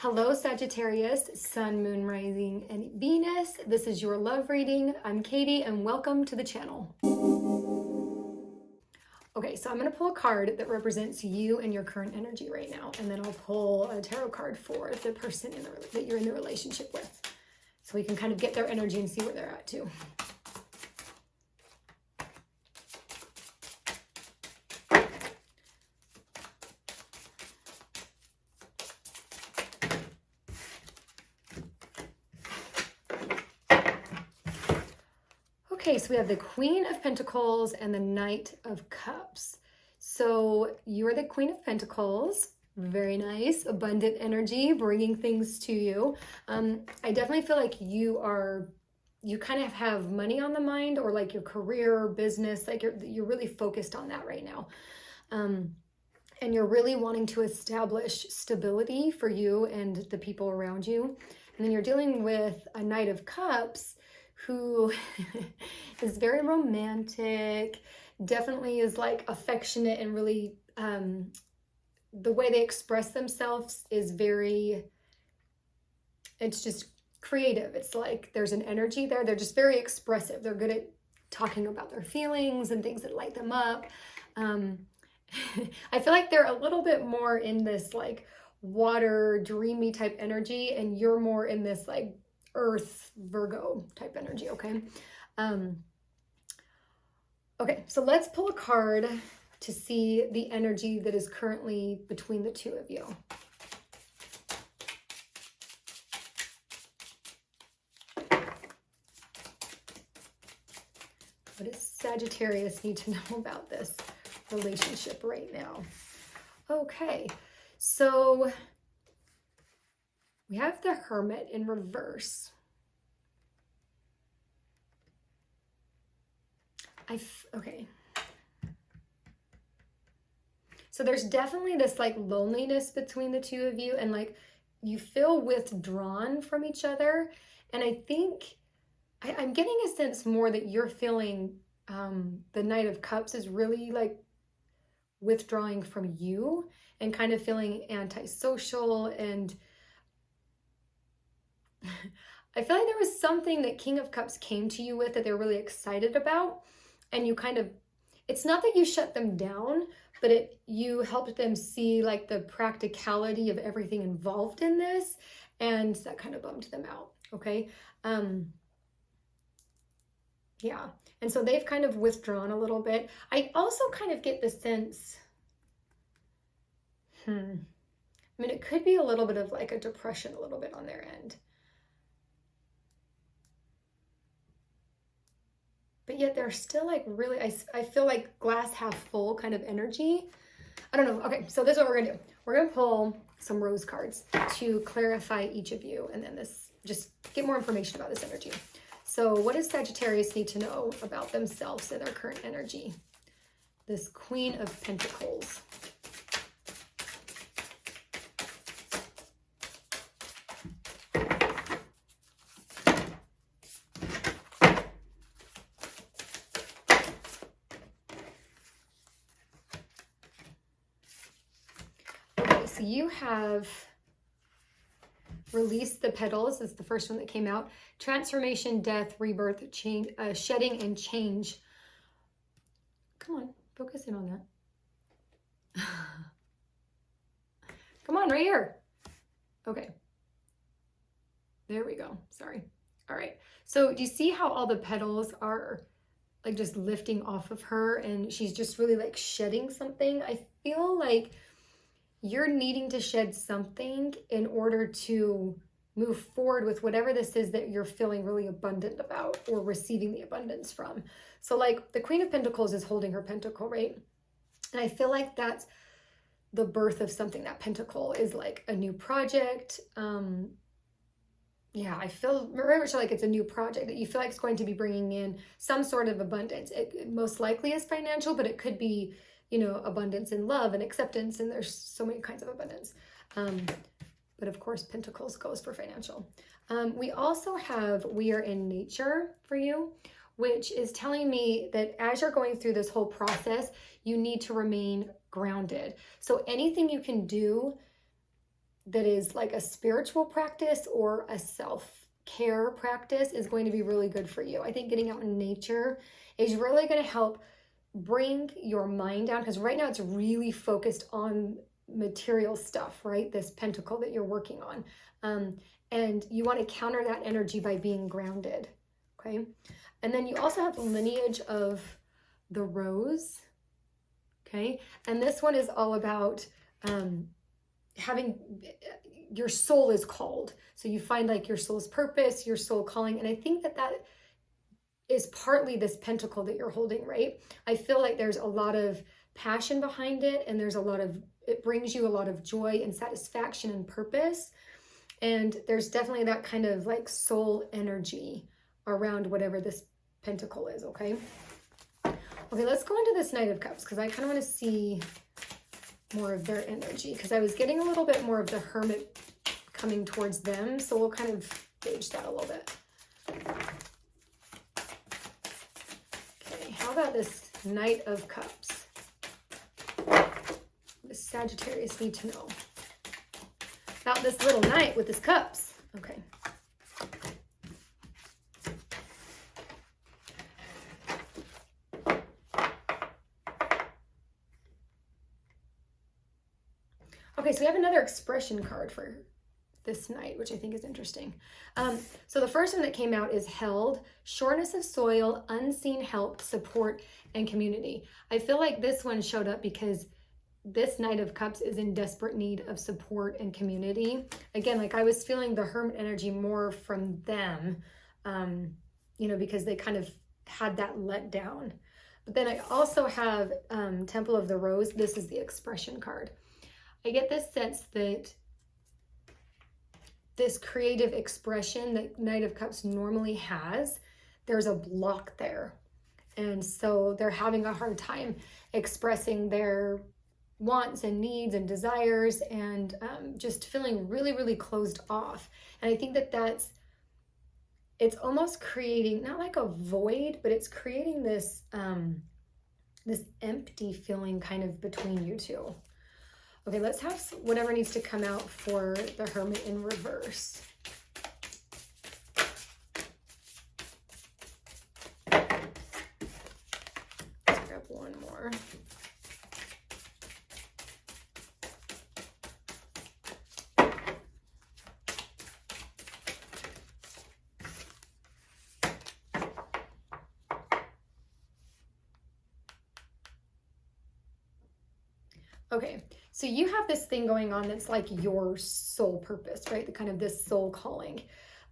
Hello, Sagittarius, Sun, Moon, Rising, and Venus. This is your love reading. I'm Katie, and welcome to the channel. Okay, so I'm going to pull a card that represents you and your current energy right now, and then I'll pull a tarot card for the person that you're in the relationship with, so we can kind of get their energy and see where they're at too. Okay, so we have the Queen of Pentacles and the Knight of Cups. So you're the Queen of Pentacles. Very nice, abundant energy, bringing things to you. I definitely feel like you kind of have money on the mind, or like your career or business, like you're really focused on that right now. And you're really wanting to establish stability for you and the people around you. And then you're dealing with a Knight of Cups who is very romantic, definitely is like affectionate, and really the way they express themselves is it's just creative. It's like there's an energy there. They're just very expressive. They're good at talking about their feelings and things that light them up. I feel like they're a little bit more in this like water, dreamy type energy, and you're more in this like Earth, Virgo type energy, okay? Okay, so let's pull a card to see the energy that is currently between the two of you. What does Sagittarius need to know about this relationship right now? Okay, so we have the Hermit in reverse. Okay. So there's definitely this like loneliness between the two of you, and like you feel withdrawn from each other. And I think I'm getting a sense more that you're feeling the Knight of Cups is really like withdrawing from you and kind of feeling antisocial, and I feel like there was something that King of Cups came to you with that they're really excited about, and you kind of, it's not that you shut them down, but you helped them see like the practicality of everything involved in this, and that kind of bummed them out, okay? Yeah, and so they've kind of withdrawn a little bit. I also kind of get the sense, I mean, it could be a little bit of like a depression a little bit on their end. But yet they're still like really, I feel like glass half full kind of energy. I don't know. Okay, so this is what we're gonna do. We're gonna pull some rose cards to clarify each of you, and then just get more information about this energy. So what does Sagittarius need to know about themselves and their current energy? This Queen of Pentacles. So you have released the petals. This is the first one that came out. Transformation, death, rebirth, change, shedding, and change. Come on, focus in on that. Come on, right here. Okay. There we go. Sorry. All right. So do you see how all the petals are like just lifting off of her, and she's just really like shedding something? I feel like you're needing to shed something in order to move forward with whatever this is that you're feeling really abundant about or receiving the abundance from. So like the Queen of Pentacles is holding her pentacle, right? And I feel like that's the birth of something. That pentacle is like a new project. Yeah, I feel very much like it's a new project that you feel like it's going to be bringing in some sort of abundance. It most likely is financial, but it could be, you know, abundance in love and acceptance, and there's so many kinds of abundance. But of course, Pentacles goes for financial. We also have We Are in Nature for you, which is telling me that as you're going through this whole process, you need to remain grounded. So anything you can do that is like a spiritual practice or a self-care practice is going to be really good for you. I think getting out in nature is really going to help bring your mind down, because right now it's really focused on material stuff, right? This pentacle that you're working on. And you want to counter that energy by being grounded, okay? And then you also have the lineage of the rose, okay? And this one is all about having, your soul is called. So you find like your soul's purpose, your soul calling. And I think that that is partly this pentacle that you're holding, right? I feel like there's a lot of passion behind it, and there's a lot of, it brings you a lot of joy and satisfaction and purpose. And there's definitely that kind of like soul energy around whatever this pentacle is, okay? Okay, let's go into this Knight of Cups, because I kind of want to see more of their energy, because I was getting a little bit more of the Hermit coming towards them. So we'll kind of gauge that a little bit. Okay, how about this Knight of Cups? What does Sagittarius need to know about this little knight with his cups? Okay. Okay, so we have another expression card for this night, which I think is interesting. So the first one that came out is held, shortness of soil, unseen help, support, and community. I feel like this one showed up because this Knight of Cups is in desperate need of support and community. Again, like I was feeling the Hermit energy more from them, you know, because they kind of had that let down. But then I also have Temple of the Rose. This is the expression card. I get this sense that this creative expression that Knight of Cups normally has, there's a block there. And so they're having a hard time expressing their wants and needs and desires, and just feeling really, really closed off. And I think that it's almost creating, not like a void, but it's creating this, this empty feeling kind of between you two. Okay, let's have whatever needs to come out for the Hermit in reverse. Let's grab one more. Okay, so you have this thing going on that's like your soul purpose, right? The kind of this soul calling.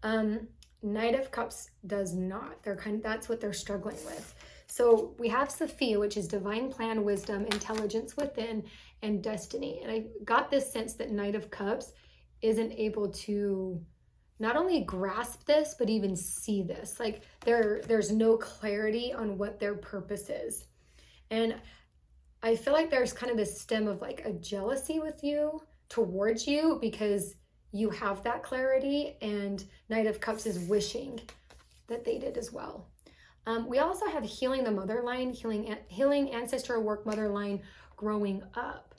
Knight of Cups does not. That's what they're struggling with. So we have Sophia, which is divine plan, wisdom, intelligence within, and destiny. And I got this sense that Knight of Cups isn't able to not only grasp this, but even see this. Like there's no clarity on what their purpose is. And I feel like there's kind of this stem of like a jealousy with you, towards you, because you have that clarity, and Knight of Cups is wishing that they did as well. We also have healing the mother line, healing ancestral work mother line, growing up.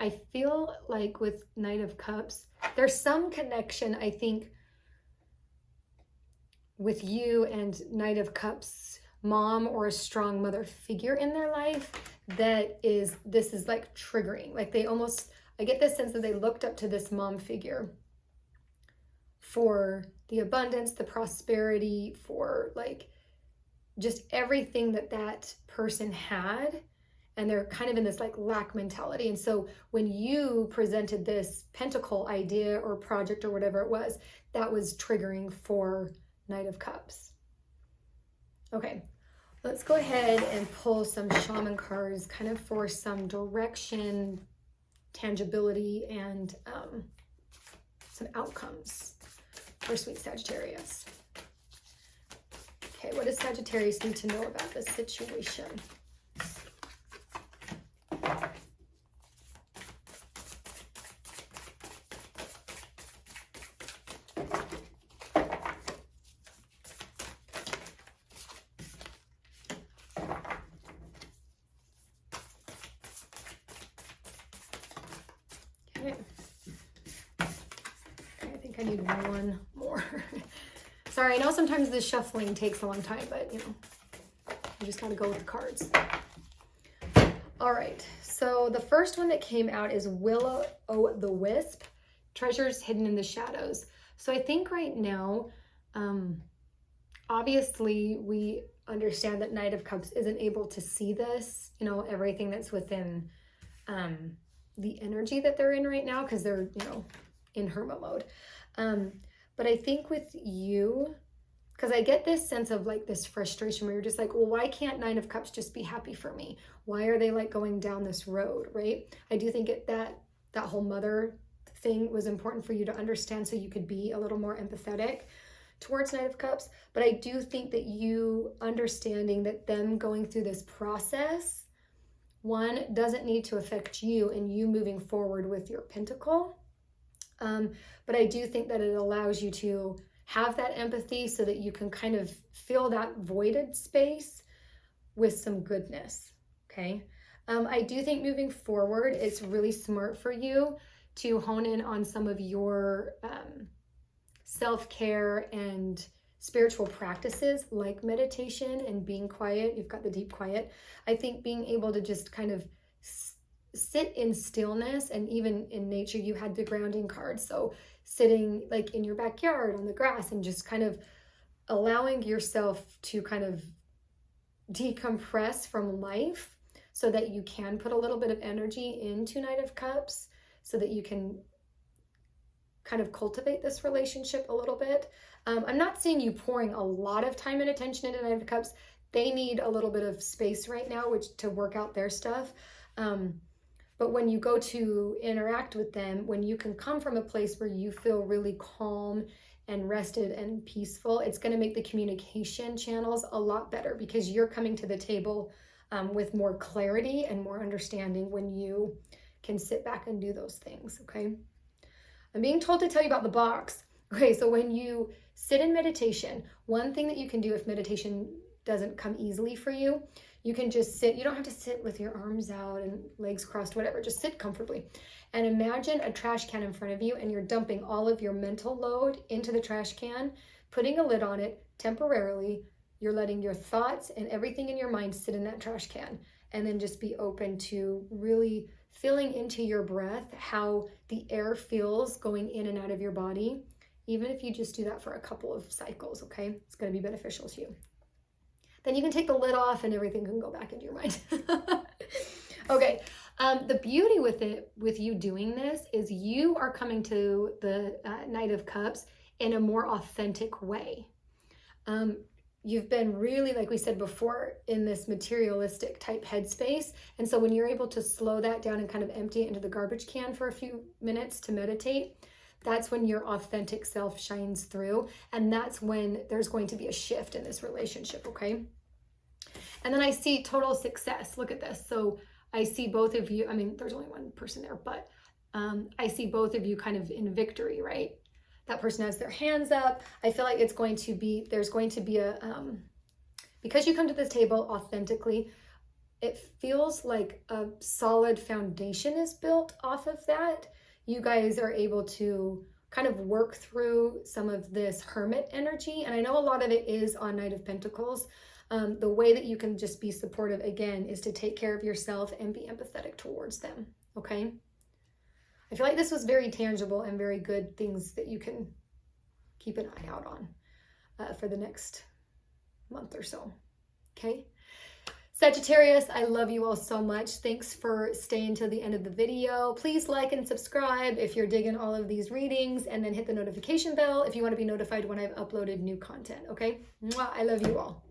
I feel like with Knight of Cups, there's some connection, I think, with you and Knight of Cups mom or a strong mother figure in their life this is like triggering. Like I get this sense that they looked up to this mom figure for the abundance, the prosperity, for like just everything that person had. And they're kind of in this like lack mentality. And so when you presented this pentacle idea or project or whatever it was, that was triggering for Knight of Cups. Okay. Let's go ahead and pull some shaman cards kind of for some direction, tangibility, and some outcomes for sweet Sagittarius. Okay, what does Sagittarius need to know about this situation? I need one more. Sorry, I know sometimes this shuffling takes a long time, but you know, you just gotta go with the cards. All right, so the first one that came out is Will-o'-the-Wisp, Treasures Hidden in the Shadows. So I think right now, obviously we understand that Knight of Cups isn't able to see this, you know, everything that's within the energy that they're in right now, because they're, you know, in hermit mode. But I think with you, because I get this sense of like this frustration where you're just like, well, why can't Nine of Cups just be happy for me? Why are they like going down this road, right? I do think that whole mother thing was important for you to understand so you could be a little more empathetic towards Knight of Cups. But I do think that you understanding that them going through this process, one, doesn't need to affect you and you moving forward with your pentacle. But I do think that it allows you to have that empathy so that you can kind of fill that voided space with some goodness, okay? I do think moving forward, it's really smart for you to hone in on some of your self-care and spiritual practices like meditation and being quiet. You've got the deep quiet. I think being able to just kind of sit in stillness, and even in nature, you had the grounding card. So sitting like in your backyard on the grass and just kind of allowing yourself to kind of decompress from life so that you can put a little bit of energy into Knight of Cups so that you can kind of cultivate this relationship a little bit. I'm not seeing you pouring a lot of time and attention into Knight of Cups. They need a little bit of space right now to work out their stuff. But when you go to interact with them, when you can come from a place where you feel really calm and rested and peaceful, it's going to make the communication channels a lot better because you're coming to the table with more clarity and more understanding when you can sit back and do those things, okay? I'm being told to tell you about the box. Okay, so when you sit in meditation, one thing that you can do if meditation doesn't come easily for you, you can just sit. You don't have to sit with your arms out and legs crossed, whatever. Just sit comfortably. And imagine a trash can in front of you and you're dumping all of your mental load into the trash can, putting a lid on it temporarily. You're letting your thoughts and everything in your mind sit in that trash can. And then just be open to really feeling into your breath, how the air feels going in and out of your body. Even if you just do that for a couple of cycles, okay? It's going to be beneficial to you. Then you can take the lid off and everything can go back into your mind. Okay, the beauty with you doing this is you are coming to the Knight of Cups in a more authentic way. You've been really, like we said before, in this materialistic type headspace. And so when you're able to slow that down and kind of empty it into the garbage can for a few minutes to meditate, that's when your authentic self shines through. And that's when there's going to be a shift in this relationship, okay? And then I see total success. Look at this. So I see both of you. I mean, there's only one person there, but I see both of you kind of in victory, right? That person has their hands up. I feel like there's going to be because you come to this table authentically, it feels like a solid foundation is built off of that. You guys are able to kind of work through some of this hermit energy. And I know a lot of it is on Knight of Pentacles. The way that you can just be supportive, again, is to take care of yourself and be empathetic towards them, okay? I feel like this was very tangible and very good things that you can keep an eye out on for the next month or so, okay? Sagittarius, I love you all so much. Thanks for staying till the end of the video. Please like and subscribe if you're digging all of these readings, and then hit the notification bell if you want to be notified when I've uploaded new content, okay? Mwah, I love you all.